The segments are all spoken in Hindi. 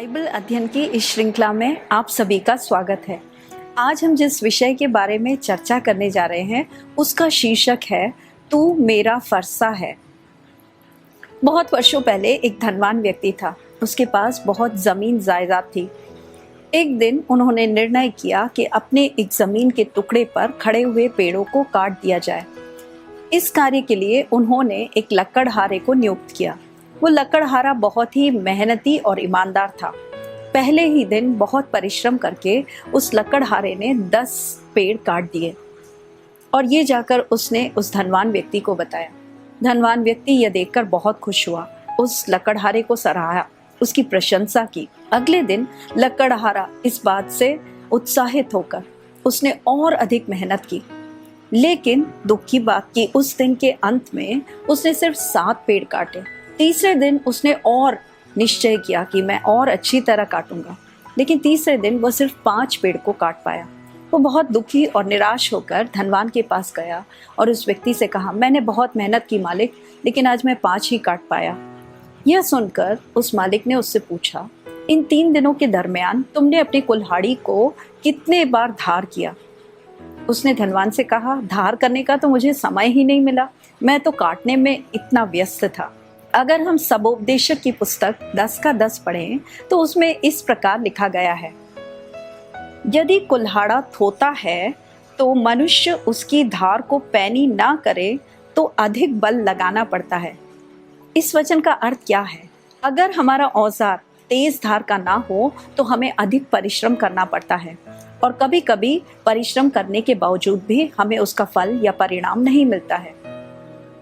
बाइबल अध्ययन की इस श्रृंखला में आप सभी का स्वागत है। आज हम जिस विषय के बारे में चर्चा करने जा रहे हैं उसका शीर्षक है तू मेरा फरसा है। बहुत वर्षों पहले एक धनवान व्यक्ति था। उसके पास बहुत ज़मीन जायदाद थी। एक दिन उन्होंने निर्णय किया कि अपने एक ज़मीन के टुकड़े पर खड़े हुए पेड़ों को काट दिया जाए। इस कार्य के लिए उन्होंने एक लकड़हारे को नियुक्त किया। वो लकड़हारा बहुत ही मेहनती और ईमानदार था। पहले ही दिन बहुत परिश्रम करके उस लकड़हारे ने 10 पेड़ काट दिए और ये जाकर उसने उस धनवान व्यक्ति को बताया। धनवान व्यक्ति यह देखकर बहुत खुश हुआ, उस लकड़हारे को सराहा, उसकी प्रशंसा की। अगले दिन लकड़हारा इस बात से उत्साहित होकर उसने और अधिक मेहनत की, लेकिन दुख की बात कि उस दिन के अंत में उसने सिर्फ 7 पेड़ काटे। तीसरे दिन उसने और निश्चय किया कि मैं और अच्छी तरह काटूंगा, लेकिन तीसरे दिन वो सिर्फ 5 पेड़ को काट पाया। वो बहुत दुखी और निराश होकर धनवान के पास गया और उस व्यक्ति से कहा, मैंने बहुत मेहनत की मालिक, लेकिन आज मैं 5 ही काट पाया। यह सुनकर उस मालिक ने उससे पूछा, इन 3 दिनों के दरमियान तुमने अपनी कुल्हाड़ी को कितने बार धार किया? उसने धनवान से कहा, धार करने का तो मुझे समय ही नहीं मिला, मैं तो काटने में इतना व्यस्त था। अगर हम सबोपदेशक की पुस्तक 10 का 10 पढ़ें तो उसमें इस प्रकार लिखा गया है, यदि कुल्हाड़ा थोता है तो मनुष्य उसकी धार को पैनी ना करे तो अधिक बल लगाना पड़ता है। इस वचन का अर्थ क्या है? अगर हमारा औजार तेज धार का ना हो तो हमें अधिक परिश्रम करना पड़ता है और कभी कभी परिश्रम करने के बावजूद भी हमें उसका फल या परिणाम नहीं मिलता है।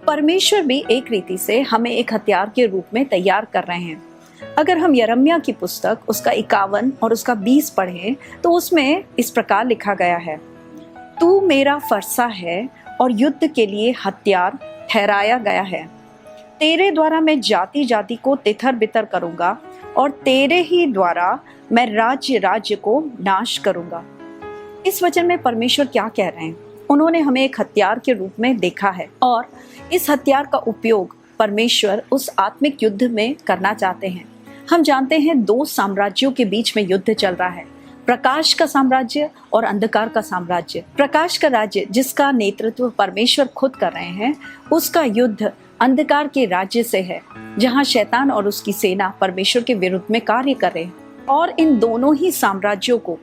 परमेश्वर भी एक रीति से हमें एक हथियार के रूप में तैयार कर रहे हैं। अगर हम यिर्मयाह की पुस्तक उसका 51 और उसका 20 पढ़ें तो उसमें इस प्रकार लिखा गया है, तू मेरा फरसा है और युद्ध के लिए हथियार ठहराया गया है। तेरे द्वारा मैं जाति जाति को तितर बितर करूंगा और तेरे ही द्वारा मैं राज्य राज्य को नाश करूंगा। इस वचन में परमेश्वर क्या कह रहे हैं? उन्होंने हमें एक हथियार के रूप में देखा है और इस हथियार का उपयोग परमेश्वर उस आत्मिक युद्ध में करना चाहते हैं। हम जानते हैं 2 साम्राज्यों के बीच में युद्ध चल रहा है, प्रकाश का साम्राज्य और अंधकार का साम्राज्य। प्रकाश का राज्य जिसका नेतृत्व परमेश्वर खुद कर रहे हैं, उसका युद्ध अंधकार के राज्य से है, जहां शैतान और उसकी सेना परमेश्वर के विरुद्ध में कार्य कर रहे हैं। और इन दोनों ही साम्राज्यों को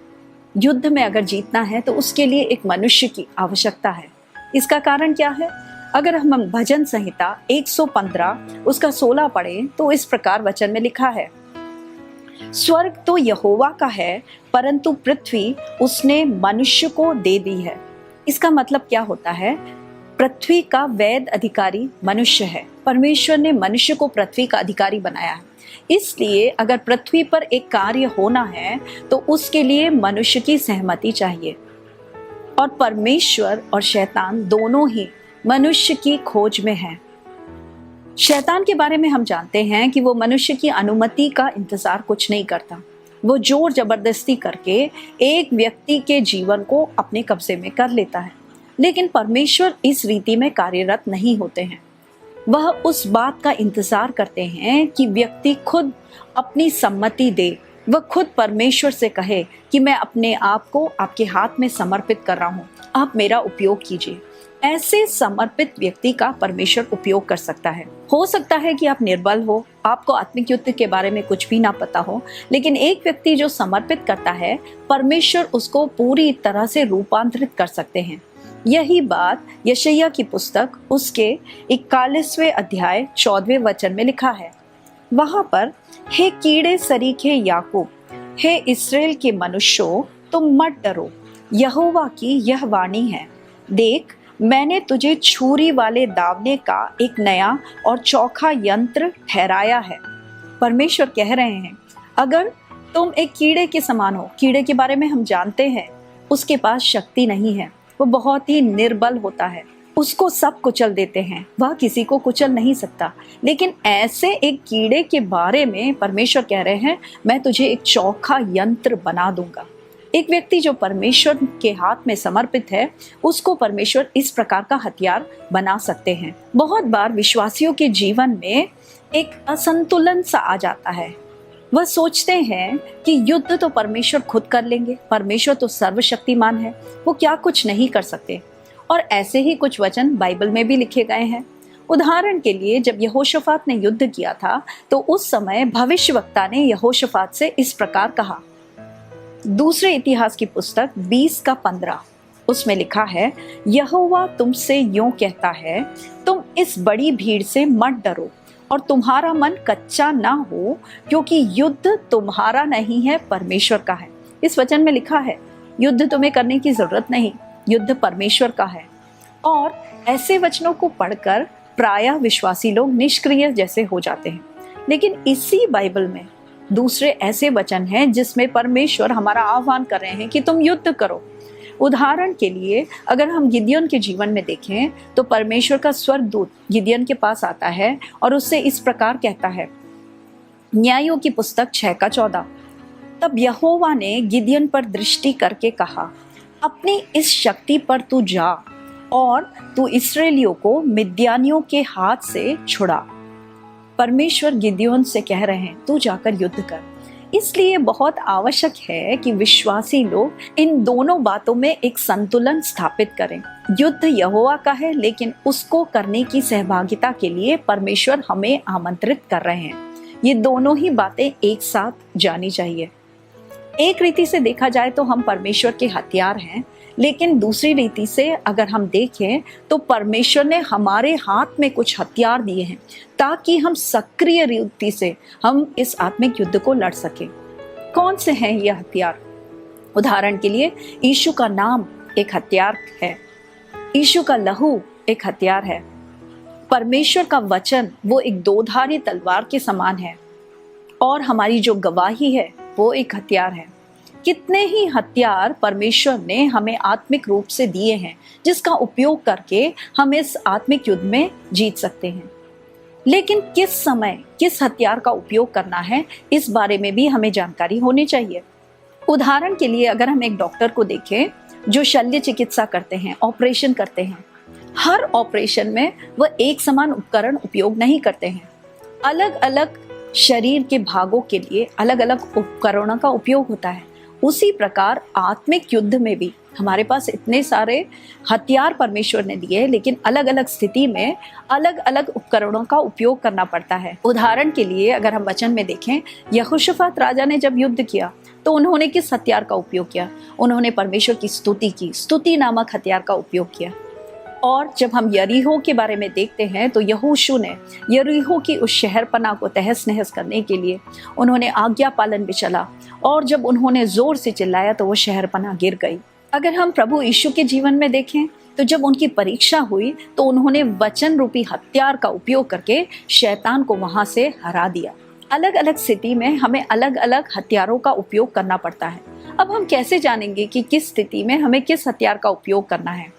युद्ध में अगर जीतना है तो उसके लिए एक मनुष्य की आवश्यकता है। इसका कारण क्या है? अगर हम भजन संहिता 115 उसका 16 पढ़ें तो इस प्रकार वचन में लिखा है, स्वर्ग तो यहोवा का है परंतु पृथ्वी उसने मनुष्य को दे दी है। इसका मतलब क्या होता है? पृथ्वी का वैध अधिकारी मनुष्य है। परमेश्वर ने मनुष्य को पृथ्वी का अधिकारी बनाया है। इसलिए अगर पृथ्वी पर एक कार्य होना है तो उसके लिए मनुष्य की सहमति चाहिए। और परमेश्वर और शैतान दोनों ही मनुष्य की खोज में हैं। शैतान के बारे में हम जानते हैं कि वो मनुष्य की अनुमति का इंतजार कुछ नहीं करता। वो जोर जबरदस्ती करके एक व्यक्ति के जीवन को अपने कब्जे में कर लेता है, लेकिन परमेश्वर इस रीति में कार्यरत नहीं होते हैं। वह उस बात का इंतजार करते हैं कि व्यक्ति खुद अपनी सम्मति दे। वह खुद परमेश्वर से कहे कि मैं अपने आप को आपके हाथ में समर्पित कर रहा हूँ, आप मेरा उपयोग कीजिए। ऐसे समर्पित व्यक्ति का परमेश्वर उपयोग कर सकता है। हो सकता है कि आप निर्बल हो, आपको आत्मिक युद्ध के बारे में कुछ भी ना पता हो, लेकिन एक व्यक्ति जो समर्पित करता है, परमेश्वर उसको पूरी तरह से रूपांतरित कर सकते हैं। यही बात यशायाह की पुस्तक उसके 41वें अध्याय 14वें वचन में लिखा है। वहां पर, हे कीड़े सरीखे याकूब, हे इस्राएल के मनुष्यों, तुम मत डरो, यहोवा की यह वाणी है, देख मैंने तुझे छुरी वाले दावने का एक नया और चौखा यंत्र ठहराया है। परमेश्वर कह रहे हैं, अगर तुम एक कीड़े के समान हो, कीड़े के बारे में हम जानते हैं, उसके पास शक्ति नहीं है, वो बहुत ही निर्बल होता है, उसको सब कुचल देते हैं, वह किसी को कुचल नहीं सकता। लेकिन ऐसे एक कीड़े के बारे में परमेश्वर कह रहे हैं, मैं तुझे एक चौखा यंत्र बना दूंगा। एक व्यक्ति जो परमेश्वर के हाथ में समर्पित है, उसको परमेश्वर इस प्रकार का हथियार बना सकते हैं। बहुत बार विश्वासियों के जीवन में एक असंतुलन सा आ जाता है। वह सोचते हैं कि युद्ध तो परमेश्वर खुद कर लेंगे, परमेश्वर तो सर्वशक्तिमान है, वो क्या कुछ नहीं कर सकते। और ऐसे ही कुछ वचन बाइबल में भी लिखे गए हैं। उदाहरण के लिए जब यहोशाफात ने युद्ध किया था तो उस समय भविष्यवक्ता ने यहोशाफात से इस प्रकार कहा। दूसरे इतिहास की पुस्तक 20:15 उसमें लिखा है, यहोवा तुमसे यूं कहता है, तुम इस बड़ी भीड़ से मत डरो और तुम्हारा मन कच्चा ना हो, क्योंकि युद्ध तुम्हारा नहीं है, परमेश्वर का है। इस वचन में लिखा है युद्ध तुम्हें करने की जरूरत नहीं, युद्ध परमेश्वर का है। और ऐसे वचनों को पढ़कर प्रायः विश्वासी लोग निष्क्रिय जैसे हो जाते हैं। लेकिन इसी बाइबल में दूसरे ऐसे वचन हैं जिसमें परमेश्वर हमारा आह्वान कर रहे हैं कि तुम युद्ध करो। उदाहरण के लिए अगर हम गिदियोन के जीवन में देखें तो परमेश्वर का स्वर्गदूत गिदियोन के पास आता है और उससे इस प्रकार कहता है, न्यायों की पुस्तक 6:14, तब यहोवा ने गिदियोन पर दृष्टि करके कहा, अपनी इस शक्ति पर तू जा और तू इस्राएलियों को मिद्यानियों के हाथ से छुड़ा। परमेश्वर गिदियोन से कह रहे हैं तू जाकर युद्ध कर। इसलिए बहुत आवश्यक है कि विश्वासी लोग इन दोनों बातों में एक संतुलन स्थापित करें। युद्ध यहोवा का है, लेकिन उसको करने की सहभागिता के लिए परमेश्वर हमें आमंत्रित कर रहे हैं। ये दोनों ही बातें एक साथ जानी चाहिए। एक रीति से देखा जाए तो हम परमेश्वर के हथियार हैं, लेकिन दूसरी रीति से अगर हम देखें तो परमेश्वर ने हमारे हाथ में कुछ हथियार दिए हैं ताकि हम सक्रिय रीति से हम इस आत्मिक युद्ध को लड़ सकें। कौन से हैं ये हथियार? उदाहरण के लिए यीशु का नाम एक हथियार है, यीशु का लहू एक हथियार है, परमेश्वर का वचन वो एक दोधारी तलवार के समान है, और हमारी जो गवाही है वो एक हथियार है। कितने ही हथियार परमेश्वर ने हमें आत्मिक रूप से दिए हैं जिसका उपयोग करके हम इस आत्मिक युद्ध में जीत सकते हैं। लेकिन किस समय किस हथियार का उपयोग करना है इस बारे में भी हमें जानकारी होनी चाहिए। उदाहरण के लिए अगर हम एक डॉक्टर को देखें जो शल्य चिकित्सा करते हैं, ऑपरेशन करते हैं, हर ऑपरेशन में वह एक समान उपकरण उपयोग नहीं करते हैं। अलग अलग शरीर के भागों के लिए अलग अलग उपकरणों का उपयोग होता है। उसी प्रकार आत्मिक युद्ध में भी हमारे पास इतने सारे हथियार परमेश्वर ने दिए, लेकिन अलग अलग स्थिति में अलग अलग उपकरणों का उपयोग करना पड़ता है। उदाहरण के लिए अगर हम वचन में देखें, यहोशाफात राजा ने जब युद्ध किया तो उन्होंने किस हथियार का उपयोग किया? उन्होंने परमेश्वर की स्तुति की, स्तुति नामक हथियार का उपयोग किया। और जब हम यरीहो के बारे में देखते हैं तो यहोशू ने यरीहो की उस शहरपनाह को तहस नहस करने के लिए उन्होंने आज्ञा पालन भी चला, और जब उन्होंने जोर से चिल्लाया तो वो शहरपनाह गिर गई। अगर हम प्रभु यीशु के जीवन में देखें तो जब उनकी परीक्षा हुई तो उन्होंने वचन रूपी हथियार का उपयोग करके शैतान को वहां से हरा दिया। अलग अलग स्थिति में हमें अलग अलग हथियारों का उपयोग करना पड़ता है। अब हम कैसे जानेंगे कि किस स्थिति में हमें किस हथियार का उपयोग करना है?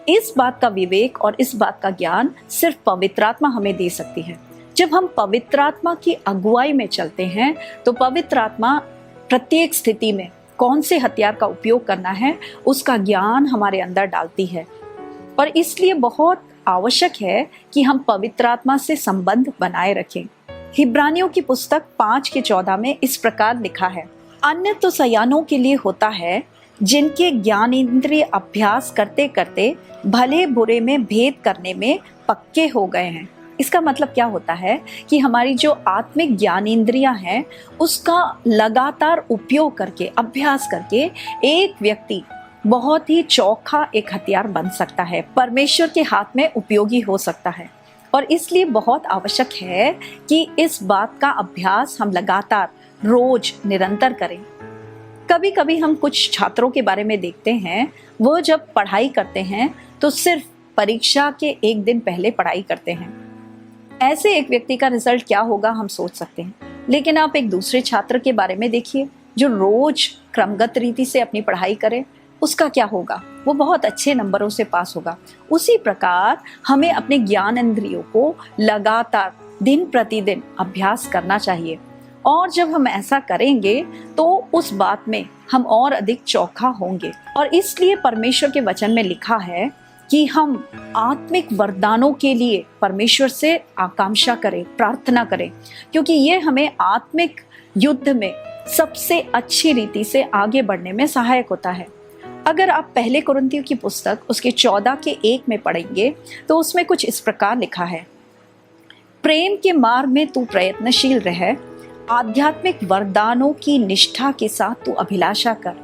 इस बात का विवेक और इस बात का ज्ञान सिर्फ पवित्र आत्मा हमें दे सकती है। जब हम पवित्र आत्मा की अगुवाई में चलते हैं तो पवित्र आत्मा प्रत्येक स्थिति में कौन से हथियार का उपयोग करना है उसका ज्ञान हमारे अंदर डालती है। और इसलिए बहुत आवश्यक है कि हम पवित्र आत्मा से संबंध बनाए रखें। हिब्रानियों की पुस्तक 5:14 में इस प्रकार लिखा है, अन्य तो सयानों के लिए होता है जिनके ज्ञानेंद्रिय अभ्यास करते करते भले बुरे में भेद करने में पक्के हो गए हैं। इसका मतलब क्या होता है कि हमारी जो आत्मिक ज्ञानेंद्रियां हैं उसका लगातार उपयोग करके, अभ्यास करके एक व्यक्ति बहुत ही चौखा एक हथियार बन सकता है, परमेश्वर के हाथ में उपयोगी हो सकता है। और इसलिए बहुत आवश्यक है कि इस बात का अभ्यास हम लगातार रोज निरंतर करें। कभी कभी हम कुछ छात्रों के बारे में देखते हैं, वो जब पढ़ाई करते हैं तो सिर्फ परीक्षा के एक दिन पहले पढ़ाई करते हैं। ऐसे एक व्यक्ति का रिजल्ट क्या होगा हम सोच सकते हैं। लेकिन आप एक दूसरे छात्र के बारे में देखिए जो रोज क्रमगत रीति से अपनी पढ़ाई करे, उसका क्या होगा? वो बहुत अच्छे नंबरों से पास होगा। उसी प्रकार हमें अपने ज्ञान इंद्रियों को लगातार दिन प्रतिदिन अभ्यास करना चाहिए, और जब हम ऐसा करेंगे तो उस बात में हम और अधिक चौखा होंगे। और इसलिए परमेश्वर के वचन में लिखा है कि हम आत्मिक वरदानों के लिए परमेश्वर से आकांक्षा करें, प्रार्थना करें, क्योंकि ये हमें आत्मिक युद्ध में सबसे अच्छी रीति से आगे बढ़ने में सहायक होता है। अगर आप पहले कुरिन्थियों की पुस्तक उसके 14 के 1 में पढ़ेंगे तो उसमें कुछ इस प्रकार लिखा है, प्रेम के मार्ग में तू प्रयत्नशील रह, आध्यात्मिक वरदानों की निष्ठा के साथ तू अभिलाषा कर।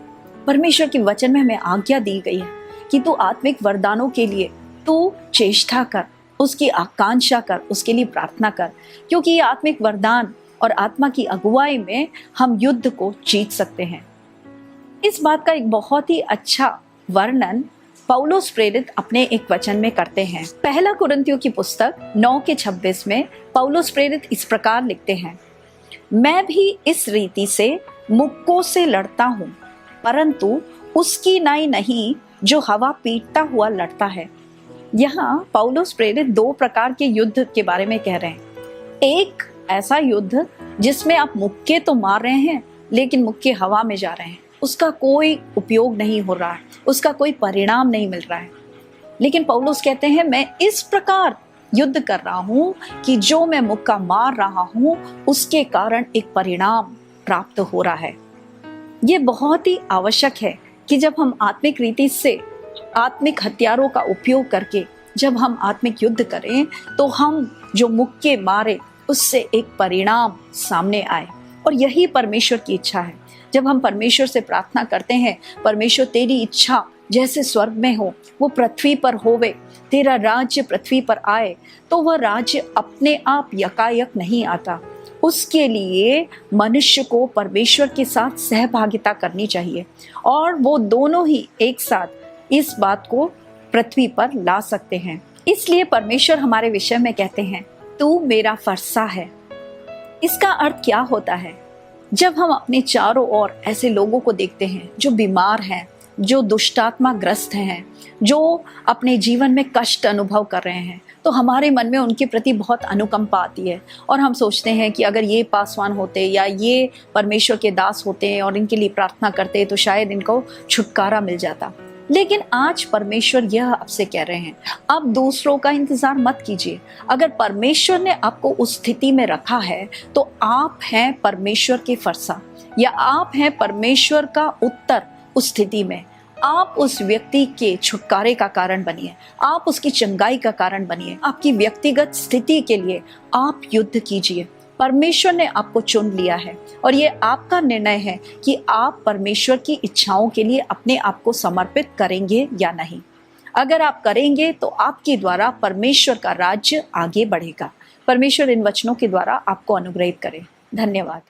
परमेश्वर के वचन में हमें आज्ञा दी गई है कि तू आत्मिक वरदानों के लिए तू चेष्टा कर, उसकी आकांक्षा कर, उसके लिए प्रार्थना कर, क्योंकि ये आत्मिक वरदान और आत्मा की अगुवाई में हम युद्ध को जीत सकते हैं। इस बात का एक बहुत ही अच्छा वर्णन पौलुस प्रेरित अपने एक वचन में करते हैं। पहला कुरिन्थियों की पुस्तक 9 के 26 में पौलुस प्रेरित इस प्रकार लिखते हैं, मैं भी इस रीति से मुक्कों से लड़ता हूँ, परंतु उसकी नाई नहीं जो हवा पीटता हुआ लड़ता है। यहाँ पौलुस प्रेरित 2 प्रकार के युद्ध के बारे में कह रहे हैं। एक ऐसा युद्ध जिसमें आप मुक्के तो मार रहे हैं लेकिन मुक्के हवा में जा रहे हैं, उसका कोई उपयोग नहीं हो रहा है, उसका कोई परिणाम नहीं मिल रहा है। लेकिन पौलुस कहते हैं मैं इस प्रकार युद्ध कर रहा हूँ कि जो मैं मुक्का मार रहा हूँ उसके कारण एक परिणाम प्राप्त हो रहा है। ये बहुत ही आवश्यक है कि जब हम आत्मिक रीति से आत्मिक हथियारों का उपयोग करके जब हम आत्मिक युद्ध करें तो हम जो मुक्के मारे उससे एक परिणाम सामने आए। और यही परमेश्वर की इच्छा है। जब हम परमेश्वर से प्रार्थना करते हैं, परमेश्वर तेरी इच्छा जैसे स्वर्ग में हो वो पृथ्वी पर होवे, तेरा राज्य पृथ्वी पर आए, तो वह राज्य अपने आप यकायक नहीं आता। उसके लिए मनुष्य को परमेश्वर के साथ सहभागिता करनी चाहिए और वो दोनों ही एक साथ इस बात को पृथ्वी पर ला सकते हैं। इसलिए परमेश्वर हमारे विषय में कहते हैं, तू मेरा फरसा है। इसका अर्थ क्या होता है? जब हम अपने चारों ओर ऐसे लोगों को देखते हैं जो बीमार हैं, जो दुष्टात्मा ग्रस्त हैं, जो अपने जीवन में कष्ट अनुभव कर रहे हैं, तो हमारे मन में उनके प्रति बहुत अनुकंपा आती है और हम सोचते हैं कि अगर ये पासवान होते या ये परमेश्वर के दास होते और इनके लिए प्रार्थना करते तो शायद इनको छुटकारा मिल जाता। लेकिन आज परमेश्वर यह आपसे कह रहे हैं, अब दूसरों का इंतजार मत कीजिए। अगर परमेश्वर ने आपको उस स्थिति में रखा है तो आप हैं परमेश्वर के फरसा, या आप हैं परमेश्वर का उत्तर उस स्थिति में। आप उस व्यक्ति के छुटकारे का कारण बनिए, आप उसकी चंगाई का कारण बनिए। आपकी व्यक्तिगत स्थिति के लिए आप युद्ध कीजिए। परमेश्वर ने आपको चुन लिया है और ये आपका निर्णय है कि आप परमेश्वर की इच्छाओं के लिए अपने आप को समर्पित करेंगे या नहीं। अगर आप करेंगे तो आपके द्वारा परमेश्वर का राज्य आगे बढ़ेगा। परमेश्वर इन वचनों के द्वारा आपको अनुग्रहित करे। धन्यवाद।